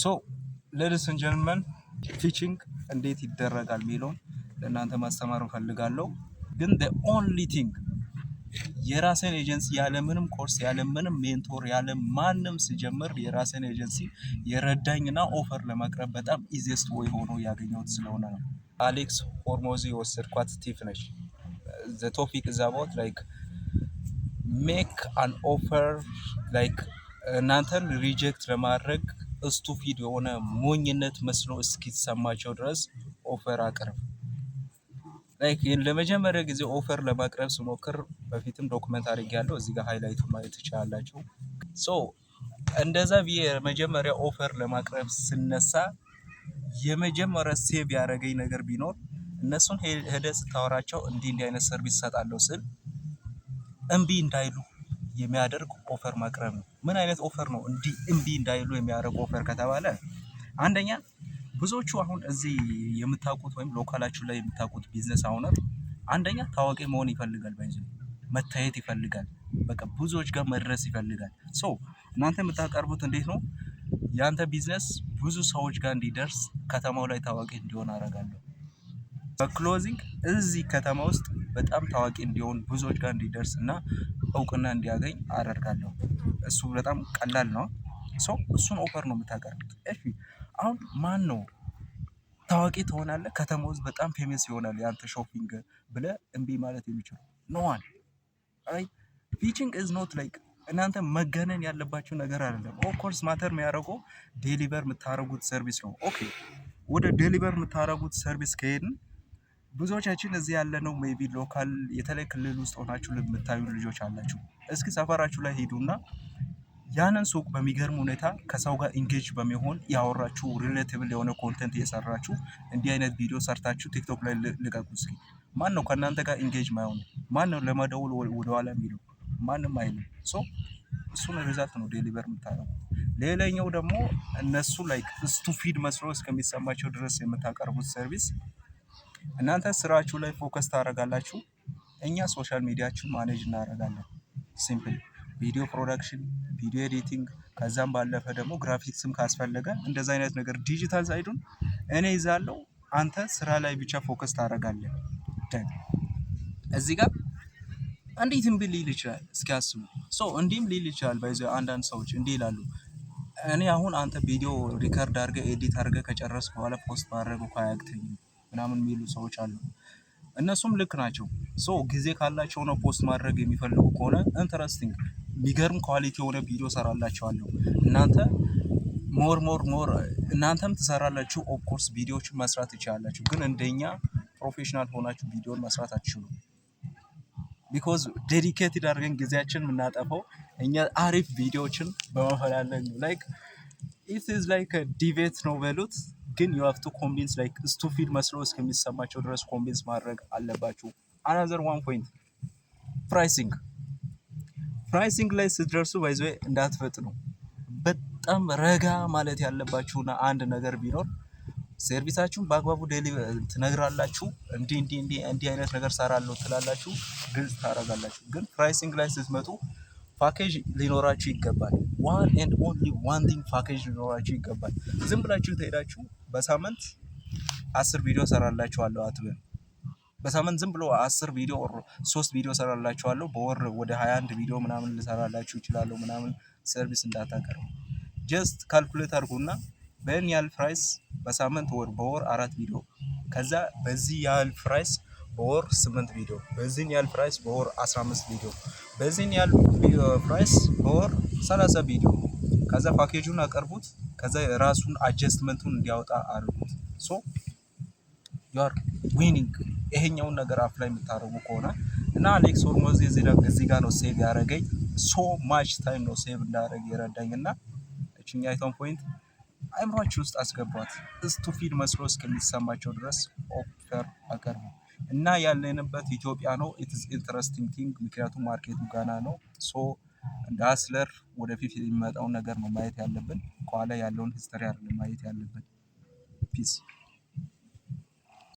ሶ ሌዲስ ኤንድ ጀንትልመን ፊቺንግ እንዴት ይደረጋል የሚለውን ለእናንተ ማስተማር እፈልጋለሁ። ግን the only thing የራሴን ኤጀንሲ ያለምንም ኮርስ ያለምንም ሜንቶር ያለማንም ስጀምር የራሴን ኤጀንሲ የረዳኝና ኦፈር ለማቅረብ በጣም ኢዚስት ወይ ሆኖ ያገኘሁት ስለሆነ ነው። አሌክስ ሆርሞዚ የወሰድኳት ቲፕ ነች። the topic is about like make an offer like እናንተን ሪጀክት ለማድረግ ስቱፒድ የሆነ ሞኝነት መስሎ እስኪሰማቸው ድረስ ኦፈር አቅርብ። ላይክ ለመጀመሪያ ጊዜ ኦፈር ለማቅረብ ስሞክር በፊትም ዶክመንት አድርጌያለሁ። እዚህ ጋር ሃይላይቱ ማየት ትችላላችሁ። ሶ እንደዛ ብዬ መጀመሪያ ኦፈር ለማቅረብ ስነሳ የመጀመሪያ ሴቭ ያደረገኝ ነገር ቢኖር እነሱን ሄደህ ስታወራቸው እንዲህ አይነት ሰርቪስ ሰጣለሁ ስል እምቢ እንዳይሉ የሚያደርግ ኦፈር ማቅረብ ነው። ምን አይነት ኦፈር ነው እንዲህ እምቢ እንዳይሉ የሚያደርግ ኦፈር ከተባለ አንደኛ ብዙዎቹ አሁን እዚህ የምታውቁት ወይም ሎካላችሁ ላይ የምታውቁት ቢዝነስ ኦውነር አንደኛ ታዋቂ መሆን ይፈልጋል፣ መታየት ይፈልጋል፣ በቃ ብዙዎች ጋር መድረስ ይፈልጋል። ሶ እናንተ የምታቀርቡት እንዴት ነው? ያንተ ቢዝነስ ብዙ ሰዎች ጋር እንዲደርስ ከተማው ላይ ታዋቂ እንዲሆን አደርጋለሁ። በክሎዚንግ እዚህ ከተማ ውስጥ በጣም ታዋቂ እንዲሆን ብዙዎች ጋር እንዲደርስ እና እውቅና እንዲያገኝ አደርጋለሁ። እሱ በጣም ቀላል ነው። ሶ እሱን ኦፈር ነው የምታቀርቡት። እሺ አሁን ማን ነው ታዋቂ ትሆናለህ ከተማ ውስጥ በጣም ፌመስ ይሆናል ያንተ ሾፒንግ ብለህ እምቢ ማለት የሚችለው? ኖ ዋን። አይ ፊቺንግ ኢዝ ኖት ላይክ እናንተ መገነን ያለባችሁ ነገር አይደለም። ኦፍ ኮርስ ማተር የሚያደርገው ዴሊቨር የምታደርጉት ሰርቪስ ነው። ኦኬ ወደ ዴሊቨር የምታደርጉት ሰርቪስ ከሄድን ብዙዎቻችን እዚህ ያለነው ሜቢ ሎካል የተለየ ክልል ውስጥ ሆናችሁ የምታዩ ልጆች አላችሁ። እስኪ ሰፈራችሁ ላይ ሄዱና ያንን ሱቅ በሚገርም ሁኔታ ከሰው ጋር ኢንጌጅ በሚሆን ያወራችሁ ሪሌቲብል የሆነ ኮንተንት እየሰራችሁ እንዲህ አይነት ቪዲዮ ሰርታችሁ ቲክቶክ ላይ ልቀቁ። እስኪ ማን ነው ከእናንተ ጋር ኢንጌጅ ማይሆን? ማን ነው ለመደውል ወደኋላ የሚለው? ማንም አይልም። ሶ እሱን ሪዛልት ነው ዴሊቨር የምታደርጉ። ሌላኛው ደግሞ እነሱ ላይክ ስቱፒድ መስሎ እስከሚሰማቸው ድረስ የምታቀርቡት ሰርቪስ እናንተ ስራችሁ ላይ ፎከስ ታደርጋላችሁ፣ እኛ ሶሻል ሚዲያችን ማኔጅ እናደርጋለን። ሲምፕል ቪዲዮ ፕሮዳክሽን፣ ቪዲዮ ኤዲቲንግ፣ ከዛም ባለፈ ደግሞ ግራፊክስም ካስፈለገ እንደዛ አይነት ነገር ዲጂታል ሳይዱን እኔ ይዛለሁ። አንተ ስራ ላይ ብቻ ፎከስ ታደርጋለህ። እዚህ ጋር እንዴት እምቢ ሊል ይችላል? እስኪ አስቡ። ሶ እንዲህም ሊል ይችላል። ባይዘው አንዳንድ ሰዎች እንዲህ ይላሉ፣ እኔ አሁን አንተ ቪዲዮ ሪከርድ አድርገህ ኤዲት አድርገህ ከጨረስክ በኋላ ፖስት ማድረግ እኮ አያቅተኝም ምናምን የሚሉ ሰዎች አሉ። እነሱም ልክ ናቸው። ሶ ጊዜ ካላቸው ነው ፖስት ማድረግ የሚፈልጉ ከሆነ ኢንተረስቲንግ ቢገርም ኳሊቲ የሆነ ቪዲዮ ሰራላችኋለሁ። እናንተ ሞር እናንተም ትሰራላችሁ። ኦፍኮርስ ቪዲዮዎችን መስራት ትችላላችሁ፣ ግን እንደኛ ፕሮፌሽናል ሆናችሁ ቪዲዮን መስራት አትችሉም። ቢኮዝ ዴዲኬትድ አድርገን ጊዜያችን የምናጠፋው እኛ አሪፍ ቪዲዮዎችን በመፈላለግ ነው። ላይክ ኢት ኢዝ ላይክ ዲቤት ነው በሉት፣ ግን ዩ ሃቭ ቱ ኮንቪንስ ላይክ ስቱፒድ መስሎ እስከሚሰማቸው ድረስ ኮንቪንስ ማድረግ አለባችሁ። አናዘር ዋን ፖይንት ፕራይሲንግ ላይ ስትደርሱ ባይዘ እንዳትፈጥኑ። በጣም ረጋ ማለት ያለባችሁና አንድ ነገር ቢኖር ሰርቪሳችሁን በአግባቡ ትነግራላችሁ። እንዲህ አይነት ነገር ሰራለሁ ትላላችሁ፣ ግልጽ ታደርጋላችሁ። ግን ፕራይሲንግ ላይ ስትመጡ ፓኬጅ ሊኖራችሁ ይገባል። ዋን ኤንድ ኦንሊ ዋን ቲንግ ፓኬጅ ሊኖራችሁ ይገባል። ዝም ብላችሁ ትሄዳችሁ በሳምንት 10 ቪዲዮ ሰራላችኋለሁ አትበል። በሳምንት ዝም ብሎ 10 ቪዲዮ 3 ቪዲዮ ሰራላችኋለሁ፣ በወር ወደ 21 ቪዲዮ ምናምን ልሰራላችሁ ይችላለሁ ምናምን ሰርቪስ እንዳታቀርቡ። ጀስት ካልኩሌት አድርጉና በእን ያህል ፕራይስ በሳምንት በወር 4 ቪዲዮ፣ ከዛ በዚህ ያህል ፕራይስ በወር 8 ቪዲዮ፣ በዚህን ያህል ፕራይስ በወር 15 ቪዲዮ፣ በዚህን ያህል ፕራይስ በወር 30 ቪዲዮ። ከዛ ፓኬጁን አቀርቡት። ከዛ የራሱን አጀስትመንቱን እንዲያወጣ አድርጉት። ሶ ዩ አር ዊኒንግ። ይሄኛውን ነገር አፍ ላይ የምታደርጉ ከሆነ እና አሌክስ ሆርሞዚ እዚህ ጋር ነው ሴቭ ያደረገኝ። ሶ ማች ታይም ነው ሴቭ እንዳደረግ የረዳኝ እና እችኛይቷን ፖይንት አይምሯችሁ ውስጥ አስገቧት። ስቱፒድ መስሎ እስከሚሰማቸው ድረስ ኦፈር አቀርቡ እና ያለንበት ኢትዮጵያ ነው። ኢትስ ኢንትረስቲንግ ቲንግ ምክንያቱም ማርኬቱ ጋና ነው። ሶ እንደ አስለር ወደፊት የሚመጣውን ነገር ነው ማየት ያለብን፣ ከኋላ ያለውን ሂስትሪ አይደለም ማየት ያለብን። ፒስ